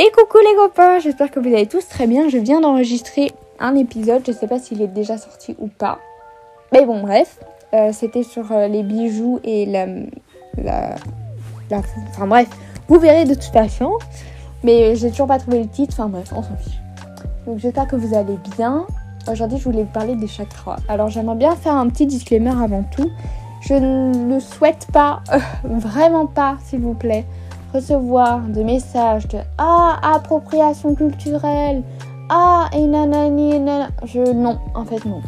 Et coucou les copains, j'espère que vous allez tous très bien. Je viens d'enregistrer un épisode, je sais pas s'il est déjà sorti ou pas. Mais bon bref, c'était sur les bijoux et enfin bref, vous verrez de toute façon. Mais j'ai toujours pas trouvé le titre, enfin bref, on s'en fiche. Donc j'espère que vous allez bien. Aujourd'hui je voulais vous parler des chakras. Alors j'aimerais bien faire un petit disclaimer avant tout. Je ne souhaite pas, vraiment pas s'il vous plaît, recevoir des messages de « Ah, appropriation culturelle !» « Ah, et nanani, nanana !» Non, en fait non.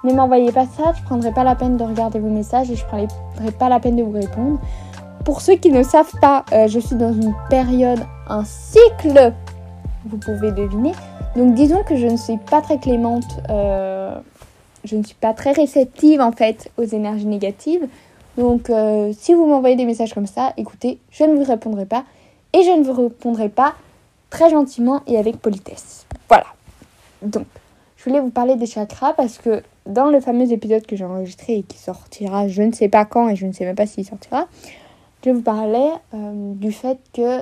Ne m'envoyez pas ça, je prendrai pas la peine de regarder vos messages et je prendrai pas la peine de vous répondre. Pour ceux qui ne savent pas, je suis dans une période, un cycle, vous pouvez deviner. Donc disons que je ne suis pas très clémente, je ne suis pas très réceptive en fait aux énergies négatives. Donc si vous m'envoyez des messages comme ça, écoutez, je ne vous répondrai pas. Et je ne vous répondrai pas très gentiment et avec politesse. Voilà. Donc, je voulais vous parler des chakras parce que dans le fameux épisode que j'ai enregistré et qui sortira, je ne sais pas quand et je ne sais même pas s'il sortira, je vous parlais du fait que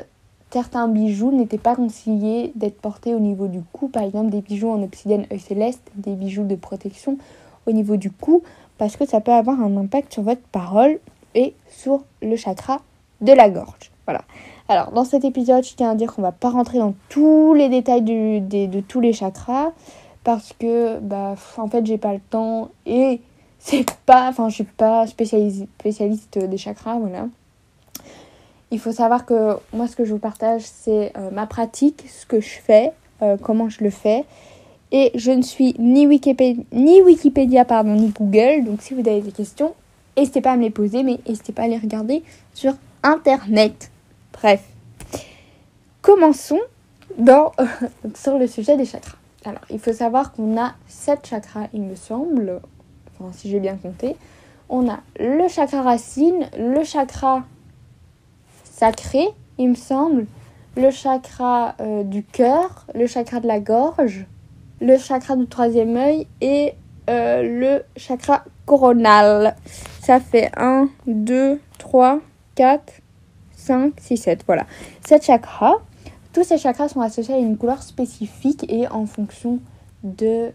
certains bijoux n'étaient pas conseillés d'être portés au niveau du cou. Par exemple, des bijoux en obsidienne œil céleste, des bijoux de protection au niveau du cou, parce que ça peut avoir un impact sur votre parole et sur le chakra de la gorge. Voilà. Alors, dans cet épisode, je tiens à dire qu'on ne va pas rentrer dans tous les détails de tous les chakras, parce que, en fait, j'ai pas le temps et je suis pas spécialiste des chakras, voilà. Il faut savoir que moi, ce que je vous partage, c'est ma pratique, ce que je fais, comment je le fais. Et je ne suis ni Wikipédia, ni Google. Donc, si vous avez des questions, n'hésitez pas à me les poser, mais n'hésitez pas à les regarder sur Internet. Bref, commençons sur le sujet des chakras. Alors, il faut savoir qu'on a 7 chakras, il me semble, enfin, si j'ai bien compté. On a le chakra racine, le chakra sacré, il me semble, le chakra du cœur, le chakra de la gorge, le chakra du troisième œil et le chakra coronal. Ça fait 1, 2, 3, 4, 5, 6, 7. Voilà. 7 chakras. Tous ces chakras sont associés à une couleur spécifique et en fonction de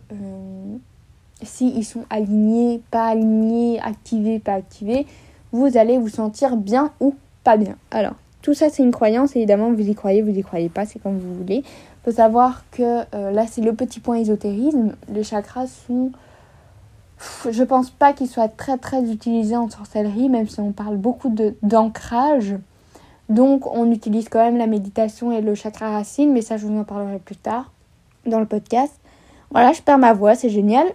s'ils sont alignés, pas alignés, activés, pas activés, vous allez vous sentir bien ou pas bien. Alors, tout ça, c'est une croyance. Évidemment, vous y croyez pas, c'est comme vous voulez. Il faut savoir que là, c'est le petit point ésotérisme. Les chakras sont... Je pense pas qu'ils soient très, très utilisés en sorcellerie, même si on parle beaucoup d'ancrage. Donc, on utilise quand même la méditation et le chakra racine, mais ça, je vous en parlerai plus tard dans le podcast. Voilà, je perds ma voix, c'est génial.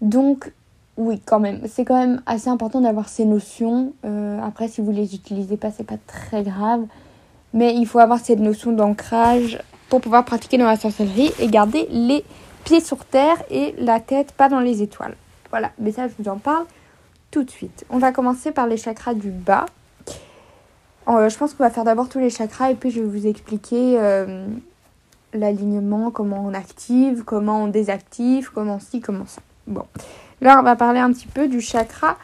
Donc, oui, quand même. C'est quand même assez important d'avoir ces notions. Après, si vous les utilisez pas, c'est pas très grave. Mais il faut avoir cette notion d'ancrage pour pouvoir pratiquer dans la sorcellerie et garder les pieds sur terre et la tête pas dans les étoiles. Voilà, mais ça, je vous en parle tout de suite. On va commencer par les chakras du bas. Je pense qu'on va faire d'abord tous les chakras et puis je vais vous expliquer l'alignement, comment on active, comment on désactive, comment ci, comment ça. Bon, là on va parler un petit peu du chakra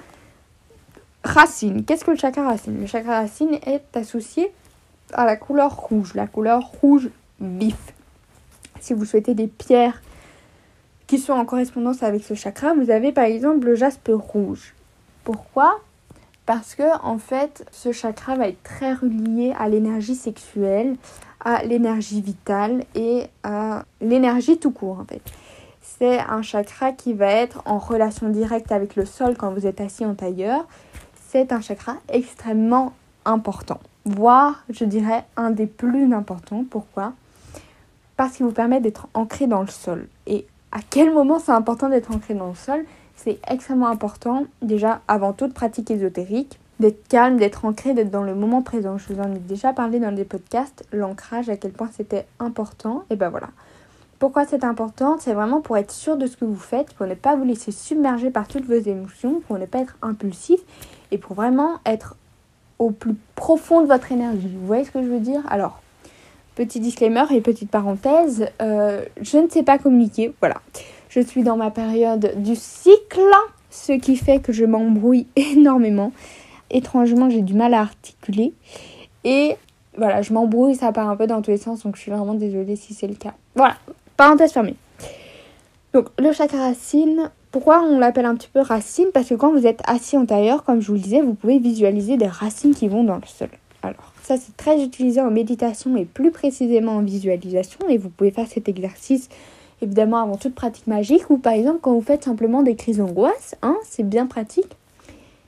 racine. Qu'est-ce que le chakra racine ? Le chakra racine est associé à la couleur rouge vif. Si vous souhaitez des pierres qui sont en correspondance avec ce chakra, vous avez par exemple le jaspe rouge. Pourquoi ? Parce que, en fait, ce chakra va être très relié à l'énergie sexuelle, à l'énergie vitale et à l'énergie tout court, en fait. C'est un chakra qui va être en relation directe avec le sol quand vous êtes assis en tailleur. C'est un chakra extrêmement important, voire, je dirais, un des plus importants. Pourquoi ? Parce qu'il vous permet d'être ancré dans le sol. Et à quel moment c'est important d'être ancré dans le sol ? C'est extrêmement important, déjà avant toute pratique ésotérique, d'être calme, d'être ancré, d'être dans le moment présent. Je vous en ai déjà parlé dans des podcasts, l'ancrage, à quel point c'était important. Et ben voilà. Pourquoi c'est important ? C'est vraiment pour être sûr de ce que vous faites, pour ne pas vous laisser submerger par toutes vos émotions, pour ne pas être impulsif et pour vraiment être au plus profond de votre énergie. Vous voyez ce que je veux dire ? Alors, petit disclaimer et petite parenthèse, je ne sais pas communiquer, voilà. Je suis dans ma période du cycle, ce qui fait que je m'embrouille énormément. Étrangement, j'ai du mal à articuler. Et Voilà, je m'embrouille, ça part un peu dans tous les sens, donc je suis vraiment désolée si c'est le cas. Voilà, parenthèse fermée. Donc le chakra racine, pourquoi on l'appelle un petit peu racine? Parce que quand vous êtes assis en tailleur, comme je vous le disais, vous pouvez visualiser des racines qui vont dans le sol. Alors ça c'est très utilisé en méditation et plus précisément en visualisation, et vous pouvez faire cet exercice évidemment avant toute pratique magique, ou par exemple quand vous faites simplement des crises d'angoisse, c'est bien pratique.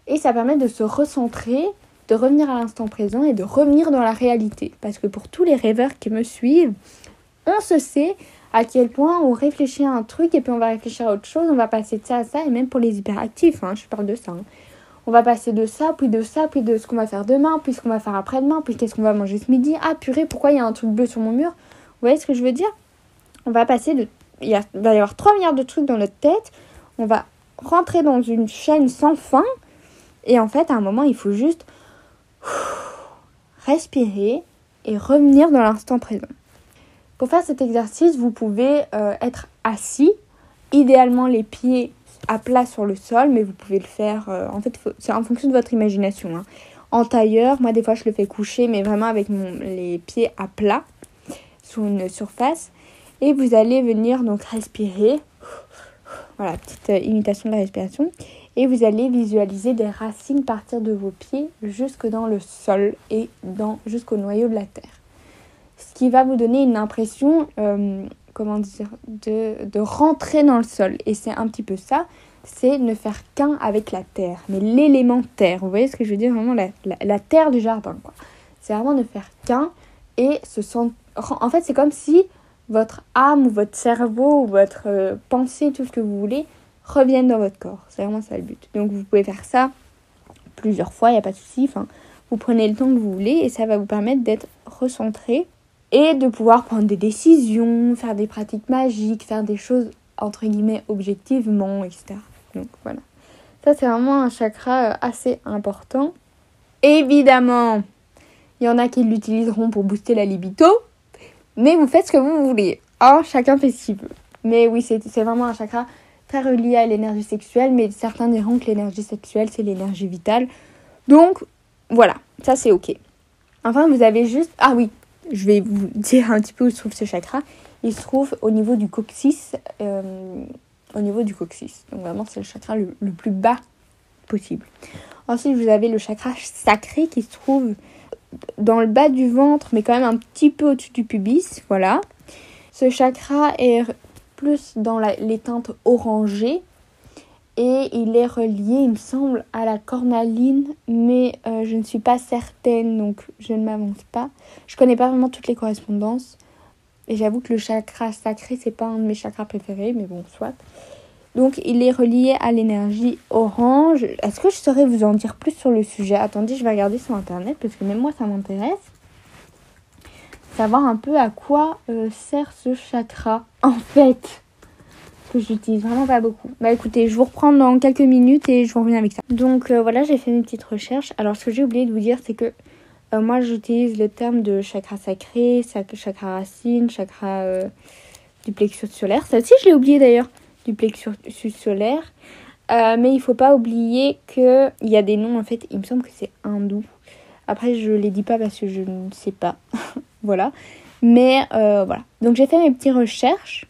Et ça permet de se recentrer, de revenir à l'instant présent et de revenir dans la réalité. Parce que pour tous les rêveurs qui me suivent, on se sait à quel point on réfléchit à un truc et puis on va réfléchir à autre chose, on va passer de ça à ça, et même pour les hyperactifs, je parle de ça. On va passer de ça, puis de ce qu'on va faire demain, puis ce qu'on va faire après-demain, puis qu'est-ce qu'on va manger ce midi. Ah purée, pourquoi il y a un truc bleu sur mon mur? Vous voyez ce que je veux dire? On va passer de... Il va y avoir 3 milliards de trucs dans notre tête, on va rentrer dans une chaîne sans fin, et en fait, à un moment, il faut juste respirer et revenir dans l'instant présent. Pour faire cet exercice, vous pouvez être assis, idéalement les pieds à plat sur le sol, mais vous pouvez le faire, c'est en fonction de votre imagination. En tailleur, moi des fois je le fais coucher, mais vraiment avec les pieds à plat sur une surface. Et vous allez venir donc respirer, voilà, petite imitation de la respiration. Et vous allez visualiser des racines partir de vos pieds jusque dans le sol et jusqu'au noyau de la terre. Ce qui va vous donner une impression, de rentrer dans le sol. Et c'est un petit peu ça, c'est ne faire qu'un avec la terre, mais l'élément terre. Vous voyez ce que je veux dire? Vraiment la terre du jardin, quoi. C'est vraiment ne faire qu'un et se sentir... En fait, c'est comme si votre âme ou votre cerveau ou votre pensée, tout ce que vous voulez, reviennent dans votre corps. C'est vraiment ça le but. Donc vous pouvez faire ça plusieurs fois, il n'y a pas de souci. Vous prenez le temps que vous voulez et ça va vous permettre d'être recentré et de pouvoir prendre des décisions, faire des pratiques magiques, faire des choses entre guillemets objectivement, etc. Donc voilà. Ça c'est vraiment un chakra assez important. Évidemment, il y en a qui l'utiliseront pour booster la libido, mais vous faites ce que vous voulez. Chacun fait ce qu'il veut. Mais oui, c'est vraiment un chakra très relié à l'énergie sexuelle, mais certains diront que l'énergie sexuelle, c'est l'énergie vitale. Donc, voilà, ça c'est ok. Enfin, vous avez juste... Ah oui, je vais vous dire un petit peu où se trouve ce chakra. Il se trouve au niveau du coccyx. Donc vraiment, c'est le chakra le plus bas possible. Ensuite, vous avez le chakra sacré qui se trouve dans le bas du ventre, mais quand même un petit peu au-dessus du pubis. Voilà. Ce chakra est plus dans les teintes orangées et il est relié, il me semble, à la cornaline, mais je ne suis pas certaine, donc je ne m'avance pas. Je connais pas vraiment toutes les correspondances et j'avoue que le chakra sacré, c'est pas un de mes chakras préférés, mais bon, soit. Donc il est relié à l'énergie orange. Est-ce que je saurais vous en dire plus sur le sujet? Attendez, je vais regarder sur internet parce que même moi ça m'intéresse. Savoir un peu à quoi sert ce chakra en fait, que j'utilise vraiment pas beaucoup. Bah écoutez, je vous reprends dans quelques minutes et je vous reviens avec ça. Donc voilà, j'ai fait mes petites recherches. Alors ce que j'ai oublié de vous dire, c'est que moi j'utilise le terme de chakra sacré, chakra racine, chakra du plexus solaire. Ça aussi je l'ai oublié d'ailleurs, du plexus solaire. Mais il faut pas oublier qu'il y a des noms, en fait, il me semble que c'est hindou. Après je les dis pas parce que je ne sais pas. Voilà. Mais voilà. Donc j'ai fait mes petites recherches.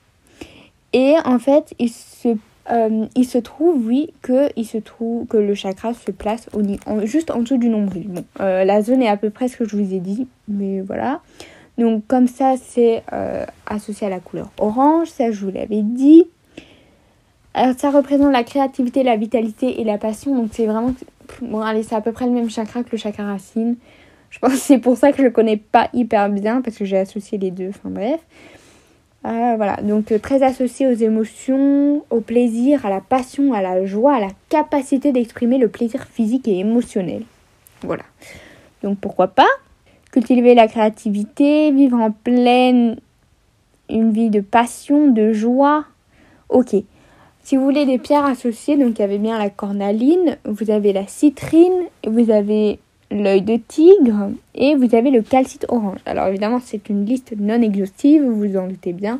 Et en fait, il se trouve, oui, que le chakra se place juste en dessous du nombril. Bon, la zone est à peu près ce que je vous ai dit. Mais voilà. Donc comme ça, c'est associé à la couleur orange. Ça, je vous l'avais dit. Alors, ça représente la créativité, la vitalité et la passion. Donc c'est vraiment... Bon, allez, c'est à peu près le même chakra que le chakra racine. Je pense que c'est pour ça que je le connais pas hyper bien, parce que j'ai associé les deux. Enfin bref. Voilà, donc très associé aux émotions, au plaisir, à la passion, à la joie, à la capacité d'exprimer le plaisir physique et émotionnel. Voilà. Donc pourquoi pas cultiver la créativité, vivre en pleine une vie de passion, de joie. Ok. Si vous voulez des pierres associées, donc il y avait bien la cornaline, vous avez la citrine, vous avez l'œil de tigre et vous avez le calcite orange. Alors évidemment, c'est une liste non exhaustive, vous vous en doutez bien.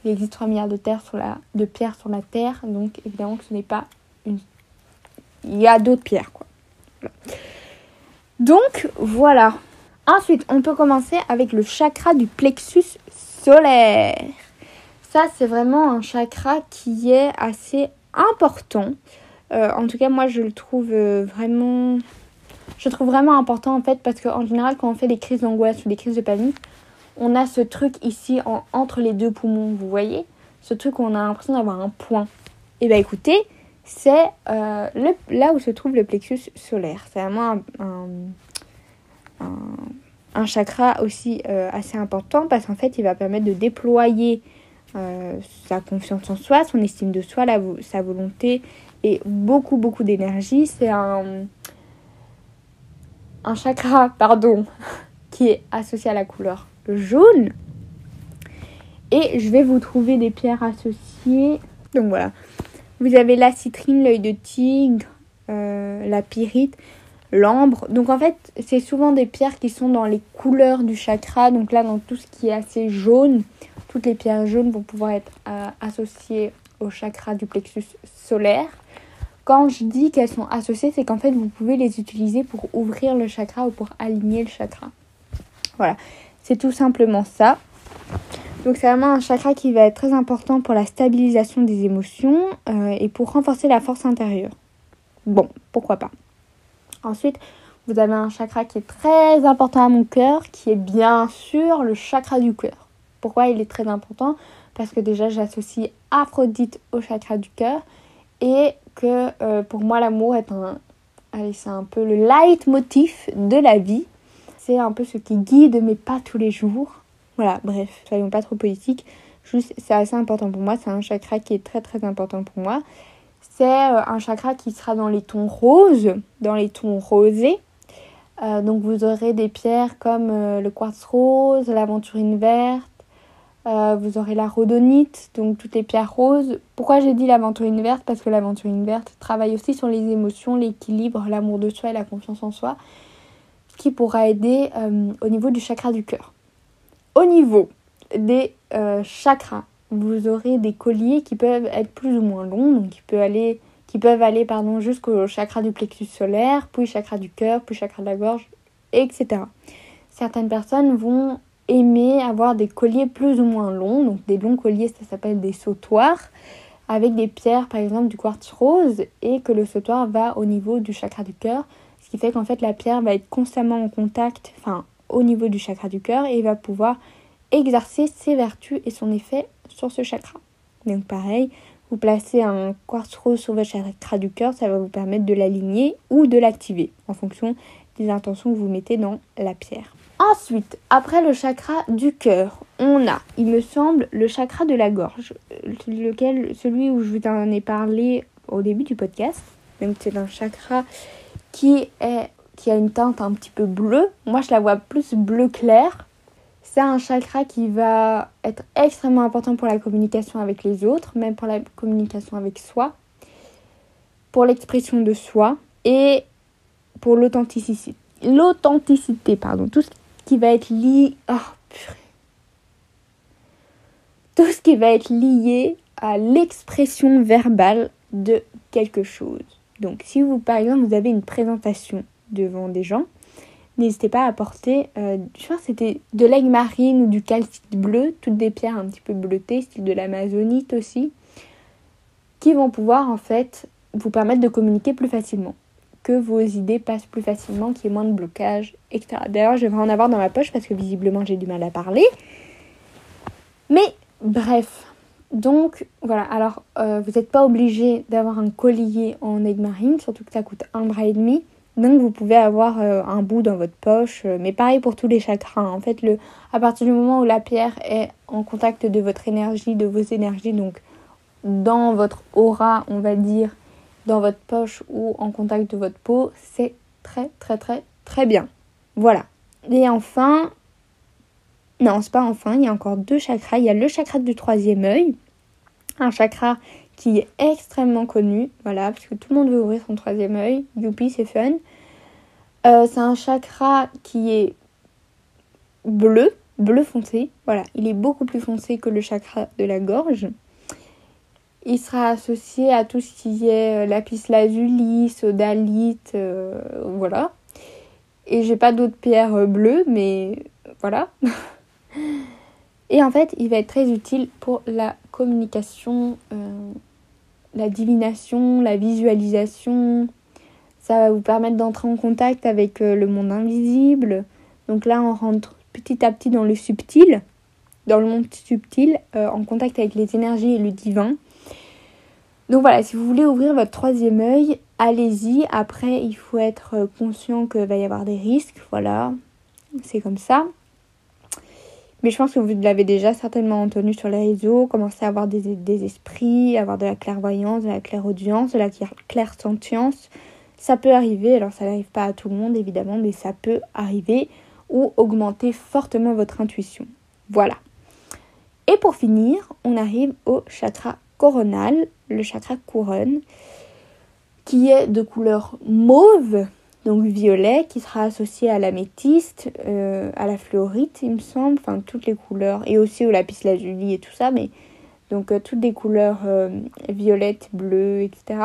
Il existe 3 milliards de pierres sur la Terre, donc évidemment que ce n'est pas une... Il y a d'autres pierres, quoi. Voilà. Donc, voilà. Ensuite, on peut commencer avec le chakra du plexus solaire. Ça, c'est vraiment un chakra qui est assez important. En tout cas, moi, je le trouve vraiment important en fait, parce qu'en général, quand on fait des crises d'angoisse ou des crises de panique, on a ce truc ici entre les deux poumons, vous voyez, ce truc où on a l'impression d'avoir un point. Et bien écoutez, c'est là où se trouve le plexus solaire. C'est vraiment un chakra aussi assez important, parce qu'en fait, il va permettre de déployer sa confiance en soi, son estime de soi, sa volonté et beaucoup d'énergie. C'est un chakra, qui est associé à la couleur jaune. Et je vais vous trouver des pierres associées. Donc voilà. Vous avez la citrine, l'œil de tigre, la pyrite, l'ambre. Donc en fait, c'est souvent des pierres qui sont dans les couleurs du chakra. Donc là, dans tout ce qui est assez jaune, toutes les pierres jaunes vont pouvoir être associées au chakra du plexus solaire. Quand je dis qu'elles sont associées, c'est qu'en fait, vous pouvez les utiliser pour ouvrir le chakra ou pour aligner le chakra. Voilà, c'est tout simplement ça. Donc c'est vraiment un chakra qui va être très important pour la stabilisation des émotions et pour renforcer la force intérieure. Bon, pourquoi pas. Ensuite, vous avez un chakra qui est très important à mon cœur, qui est bien sûr le chakra du cœur. Pourquoi il est très important ? Parce que déjà, j'associe Aphrodite au chakra du cœur et que pour moi, l'amour est c'est un peu le leitmotiv de la vie. C'est un peu ce qui guide mes pas tous les jours. Voilà, bref, soyons pas trop politiques. Juste, c'est assez important pour moi. C'est un chakra qui est très très important pour moi. C'est un chakra qui sera dans les tons roses, dans les tons rosés. Donc vous aurez des pierres comme le quartz rose, l'aventurine verte. Vous aurez la rhodonite, donc toutes les pierres roses. Pourquoi j'ai dit l'aventurine verte ? Parce que l'aventurine verte travaille aussi sur les émotions, l'équilibre, l'amour de soi et la confiance en soi. Ce qui pourra aider au niveau du chakra du cœur. Au niveau des chakras, vous aurez des colliers qui peuvent être plus ou moins longs, donc qui peuvent aller jusqu'au chakra du plexus solaire, puis chakra du cœur, puis chakra de la gorge, etc. Certaines personnes vont aimer avoir des colliers plus ou moins longs, donc des longs colliers, ça s'appelle des sautoirs, avec des pierres, par exemple du quartz rose, et que le sautoir va au niveau du chakra du cœur, ce qui fait qu'en fait la pierre va être constamment en contact, au niveau du chakra du cœur, et va pouvoir exercer ses vertus et son effet sur ce chakra. Donc pareil, vous placez un quartz rose sur votre chakra du cœur, ça va vous permettre de l'aligner ou de l'activer en fonction des intentions que vous mettez dans la pierre. Ensuite, après le chakra du cœur, on a, il me semble, le chakra de la gorge, celui où je vous en ai parlé au début du podcast. Donc c'est un chakra qui a une teinte un petit peu bleue. Moi, je la vois plus bleu clair. C'est un chakra qui va être extrêmement important pour la communication avec les autres, même pour la communication avec soi, pour l'expression de soi et pour l'authenticité. Tout ce qui va être lié... Tout ce qui va être lié à l'expression verbale de quelque chose. Donc, si vous, par exemple, vous avez une présentation devant des gens, n'hésitez pas à apporter, je pense que c'était de l'aigle marine ou du calcite bleu, toutes des pierres un petit peu bleutées, style de l'amazonite aussi, qui vont pouvoir en fait vous permettre de communiquer plus facilement, que vos idées passent plus facilement, qu'il y ait moins de blocage, etc. D'ailleurs, je devrais en avoir dans ma poche parce que visiblement j'ai du mal à parler. Mais bref, donc voilà, alors vous n'êtes pas obligé d'avoir un collier en aigle marine, surtout que ça coûte 1,5 bras. Donc vous pouvez avoir un bout dans votre poche, mais pareil pour tous les chakras. En fait, à partir du moment où la pierre est en contact de votre énergie, de vos énergies, donc dans votre aura, on va dire, dans votre poche ou en contact de votre peau, c'est très très très très bien. Voilà. Et enfin, non, c'est pas enfin, il y a encore 2 chakras. Il y a le chakra du 3e œil, un chakra qui est extrêmement connu, voilà, parce que tout le monde veut ouvrir son 3e œil. Youpi, c'est fun. C'est un chakra qui est bleu foncé. Voilà, il est beaucoup plus foncé que le chakra de la gorge. Il sera associé à tout ce qui est lapis lazuli, sodalite, voilà. Et j'ai pas d'autres pierres bleues, mais voilà. Et en fait, il va être très utile pour la communication, la divination, la visualisation. Ça va vous permettre d'entrer en contact avec le monde invisible. Donc là, on rentre petit à petit dans le subtil, dans le monde subtil, en contact avec les énergies et le divin. Donc voilà, si vous voulez ouvrir votre troisième œil, allez-y. Après, il faut être conscient qu'il va y avoir des risques. Voilà, c'est comme ça. Mais je pense que vous l'avez déjà certainement entendu sur les réseaux. Commencez à avoir des esprits, avoir de la clairvoyance, de la clairaudience, de la clairsentience. Ça peut arriver, alors ça n'arrive pas à tout le monde évidemment, mais ça peut arriver, ou augmenter fortement votre intuition. Voilà. Et pour finir, on arrive au chakra coronal, le chakra couronne, qui est de couleur mauve, donc violet, qui sera associé à l'améthyste, à la fluorite, il me semble, enfin toutes les couleurs, et aussi au lapis lazuli et tout ça, mais donc toutes des couleurs violettes, bleues, etc.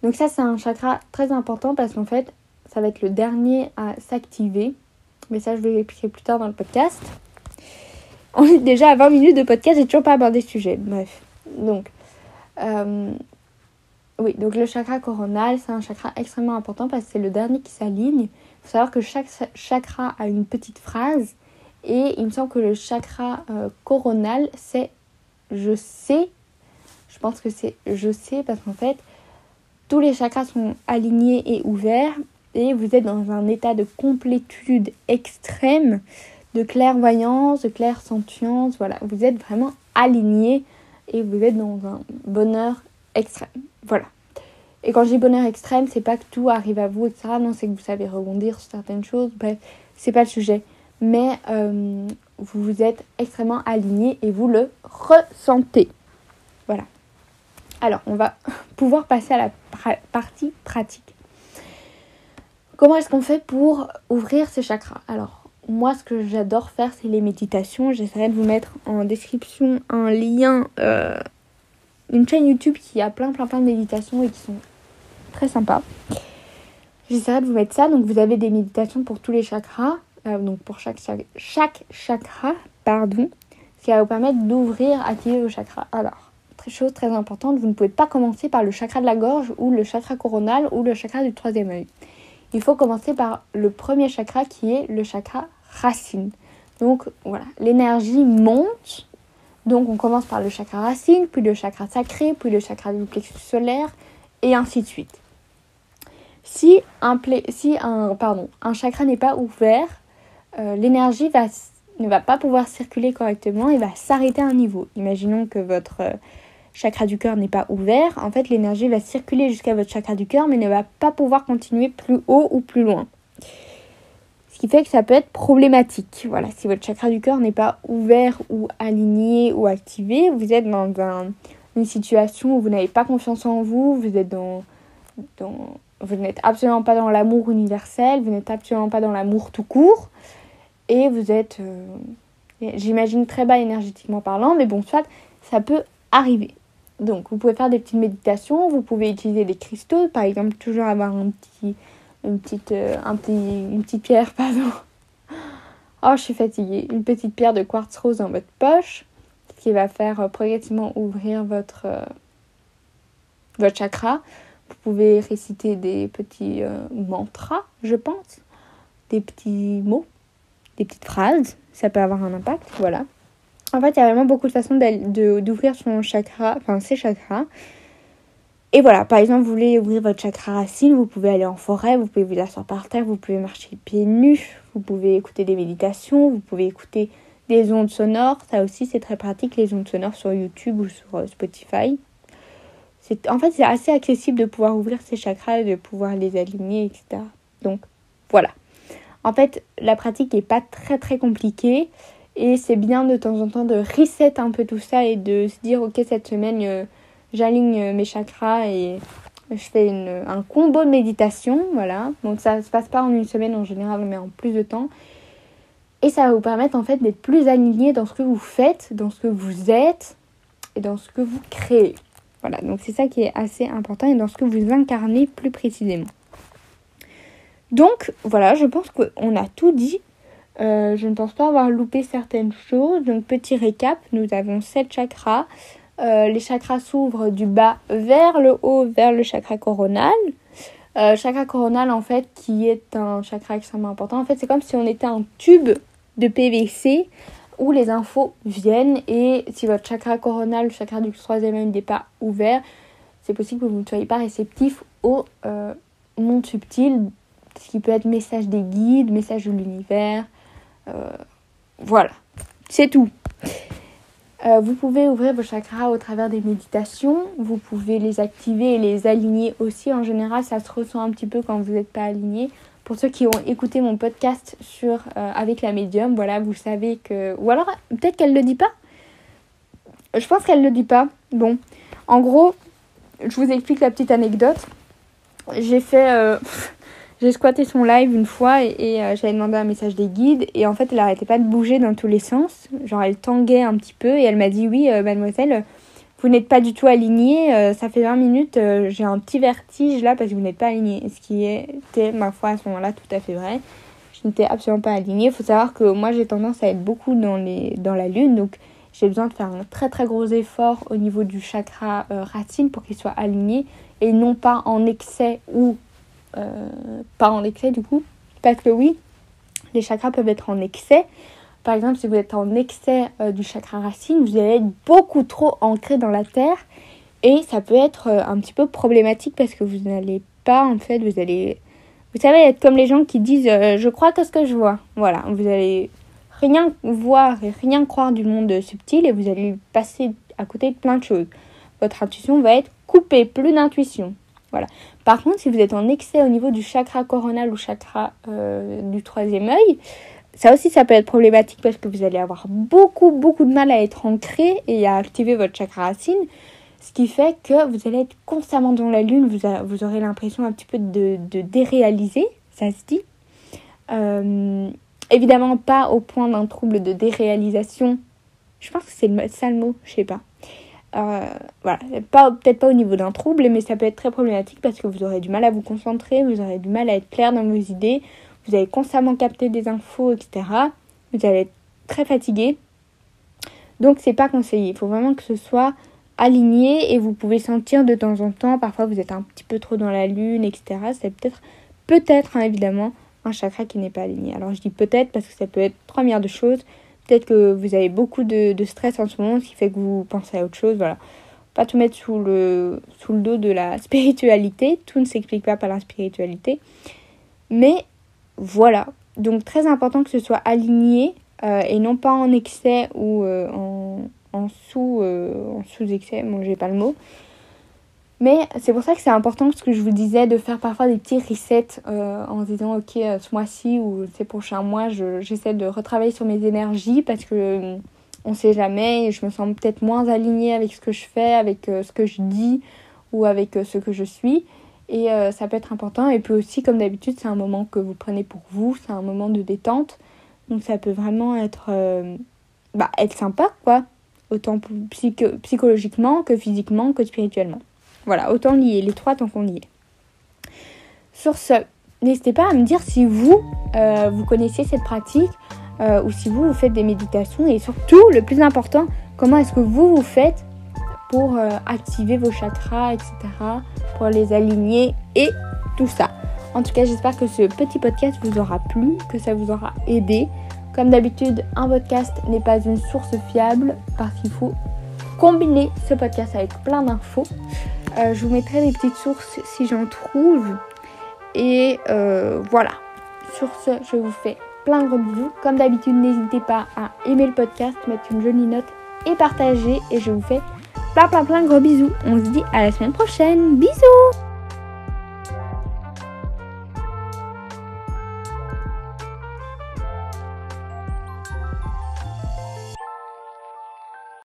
Donc ça, c'est un chakra très important parce qu'en fait, ça va être le dernier à s'activer, mais ça, je vais l'expliquer plus tard dans le podcast. On est déjà à 20 minutes de podcast, j'ai toujours pas abordé ce sujet. Bref, donc... Oui, donc le chakra coronal, c'est un chakra extrêmement important parce que c'est le dernier qui s'aligne. Il faut savoir que chaque chakra a une petite phrase. Et il me semble que le chakra coronal, c'est « je sais ». Je pense que c'est « je sais » parce qu'en fait, tous les chakras sont alignés et ouverts. Et vous êtes dans un état de complétude extrême, de clairvoyance, de clairsentience. Voilà, vous êtes vraiment alignés et vous êtes dans un bonheur extrême. Voilà. Et quand je dis bonheur extrême, c'est pas que tout arrive à vous, etc. Non, c'est que vous savez rebondir sur certaines choses. Bref, c'est pas le sujet. Mais vous êtes extrêmement alignés et vous le ressentez. Voilà. Alors, on va pouvoir passer à la partie pratique. Comment est-ce qu'on fait pour ouvrir ces chakras ? Alors, moi, ce que j'adore faire, c'est les méditations. J'essaierai de vous mettre en description un lien... une chaîne YouTube qui a plein de méditations et qui sont très sympas. J'essaierai de vous mettre ça. Donc vous avez des méditations pour tous les chakras. Donc pour chaque chakra, ce qui va vous permettre d'ouvrir, activer vos chakras. Alors, chose très importante, vous ne pouvez pas commencer par le chakra de la gorge ou le chakra coronal ou le chakra du troisième œil. Il faut commencer par le premier chakra qui est le chakra racine. Donc voilà, l'énergie monte. Donc on commence par le chakra racine, puis le chakra sacré, puis le chakra du plexus solaire, et ainsi de suite. Si un chakra n'est pas ouvert, l'énergie ne va pas pouvoir circuler correctement et va s'arrêter à un niveau. Imaginons que votre chakra du cœur n'est pas ouvert. En fait, l'énergie va circuler jusqu'à votre chakra du cœur, mais ne va pas pouvoir continuer plus haut ou plus loin. Ce qui fait que ça peut être problématique. Voilà, si votre chakra du cœur n'est pas ouvert ou aligné ou activé, vous êtes dans une situation où vous n'avez pas confiance en vous, vous n'êtes absolument pas dans l'amour universel, vous n'êtes absolument pas dans l'amour tout court, et vous êtes, j'imagine, très bas énergétiquement parlant, mais bon, soit ça peut arriver. Donc, vous pouvez faire des petites méditations, vous pouvez utiliser des cristaux, par exemple, toujours avoir une petite pierre, pardon. Oh, je suis fatiguée. Une petite pierre de quartz rose dans votre poche, ce qui va faire progressivement ouvrir votre chakra. Vous pouvez réciter des petits mantras, je pense, des petits mots, des petites phrases. Ça peut avoir un impact, voilà. En fait, il y a vraiment beaucoup de façons d'ouvrir son chakra, enfin ses chakras. Et voilà, par exemple, vous voulez ouvrir votre chakra racine, vous pouvez aller en forêt, vous pouvez vous asseoir par terre, vous pouvez marcher pieds nus, vous pouvez écouter des méditations, vous pouvez écouter des ondes sonores. Ça aussi, c'est très pratique, les ondes sonores sur YouTube ou sur Spotify. En fait, c'est assez accessible de pouvoir ouvrir ces chakras et de pouvoir les aligner, etc. Donc, voilà. En fait, la pratique n'est pas très très compliquée. Et c'est bien de temps en temps de reset un peu tout ça et de se dire, ok, cette semaine, j'aligne mes chakras et je fais un combo de méditation, voilà. Donc ça ne se passe pas en une semaine en général, mais en plus de temps. Et ça va vous permettre en fait d'être plus aligné dans ce que vous faites, dans ce que vous êtes et dans ce que vous créez. Voilà, donc c'est ça qui est assez important et dans ce que vous incarnez plus précisément. Donc voilà, je pense qu'on a tout dit. Je ne pense pas avoir loupé certaines choses. Donc petit récap, nous avons 7 chakras. Les chakras s'ouvrent du bas vers le haut, vers le chakra coronal. Chakra coronal, en fait, qui est un chakra extrêmement important. En fait, c'est comme si on était un tube de PVC où les infos viennent. Et si votre chakra coronal, le chakra du 3e œil, n'est pas ouvert, c'est possible que vous ne soyez pas réceptif au monde subtil, ce qui peut être message des guides, message de l'univers. Voilà, c'est tout. Vous pouvez ouvrir vos chakras au travers des méditations. Vous pouvez les activer et les aligner aussi. En général, ça se ressent un petit peu quand vous n'êtes pas aligné. Pour ceux qui ont écouté mon podcast avec la médium, voilà, vous savez que... Ou alors, peut-être qu'elle ne le dit pas. Je pense qu'elle ne le dit pas. Bon, en gros, je vous explique la petite anecdote. J'ai squatté son live une fois et j'avais demandé un message des guides. Et en fait, elle n'arrêtait pas de bouger dans tous les sens. Genre, elle tanguait un petit peu et elle m'a dit « Oui, mademoiselle, vous n'êtes pas du tout alignée. Ça fait 20 minutes, j'ai un petit vertige là parce que vous n'êtes pas alignée. » Ce qui était, ma foi, à ce moment-là, tout à fait vrai. Je n'étais absolument pas alignée. Il faut savoir que moi, j'ai tendance à être beaucoup dans la lune. Donc, j'ai besoin de faire un très très gros effort au niveau du chakra racine pour qu'il soit aligné. Et non pas en excès ou... pas en excès du coup, parce que oui, les chakras peuvent être en excès. Par exemple, si vous êtes en excès du chakra racine, vous allez être beaucoup trop ancré dans la terre et ça peut être un petit peu problématique parce que vous n'allez pas, en fait, vous savez, être comme les gens qui disent je crois que ce que je vois. Voilà, vous allez rien voir et rien croire du monde subtil et vous allez passer à côté de plein de choses. Votre intuition va être coupée, plus d'intuition. Voilà. Par contre, si vous êtes en excès au niveau du chakra coronal ou chakra du 3e œil, ça aussi, ça peut être problématique parce que vous allez avoir beaucoup de mal à être ancré et à activer votre chakra racine. Ce qui fait que vous allez être constamment dans la lune, vous aurez l'impression un petit peu de déréaliser, ça se dit. Évidemment pas au point d'un trouble de déréalisation. Je pense que c'est ça le mot, je sais pas. Voilà, peut-être pas au niveau d'un trouble, mais ça peut être très problématique parce que vous aurez du mal à vous concentrer, vous aurez du mal à être clair dans vos idées, vous allez constamment capter des infos, etc. Vous allez être très fatigué. Donc c'est pas conseillé, il faut vraiment que ce soit aligné et vous pouvez sentir de temps en temps, parfois vous êtes un petit peu trop dans la lune, etc. C'est peut-être évidemment un chakra qui n'est pas aligné. Alors je dis peut-être parce que ça peut être première de choses. Peut-être que vous avez beaucoup de stress en ce moment, ce qui fait que vous pensez à autre chose. Voilà. Pas tout mettre sous le dos de la spiritualité. Tout ne s'explique pas par la spiritualité. Mais voilà. Donc très important que ce soit aligné et non pas en excès ou en sous-excès. Bon, j'ai pas le mot. Mais c'est pour ça que c'est important ce que je vous disais de faire parfois des petits resets en se disant ok ce mois-ci ou ces prochains mois j'essaie de retravailler sur mes énergies parce que on sait jamais et je me sens peut-être moins alignée avec ce que je fais, avec ce que je dis ou avec ce que je suis et ça peut être important et puis aussi comme d'habitude c'est un moment que vous prenez pour vous, c'est un moment de détente donc ça peut vraiment être sympa quoi, autant psychologiquement que physiquement que spirituellement. Voilà, autant lier les trois tant qu'on y est. Sur ce, n'hésitez pas à me dire si vous connaissiez cette pratique ou si vous faites des méditations et surtout, le plus important, comment est-ce que vous faites pour activer vos chakras, etc., pour les aligner et tout ça. En tout cas, j'espère que ce petit podcast vous aura plu, que ça vous aura aidé. Comme d'habitude, un podcast n'est pas une source fiable parce qu'il faut combiner ce podcast avec plein d'infos. Je vous mettrai des petites sources si j'en trouve. Et voilà. Sur ce, je vous fais plein de gros bisous. Comme d'habitude, n'hésitez pas à aimer le podcast, mettre une jolie note et partager. Et je vous fais plein de gros bisous. On se dit à la semaine prochaine. Bisous!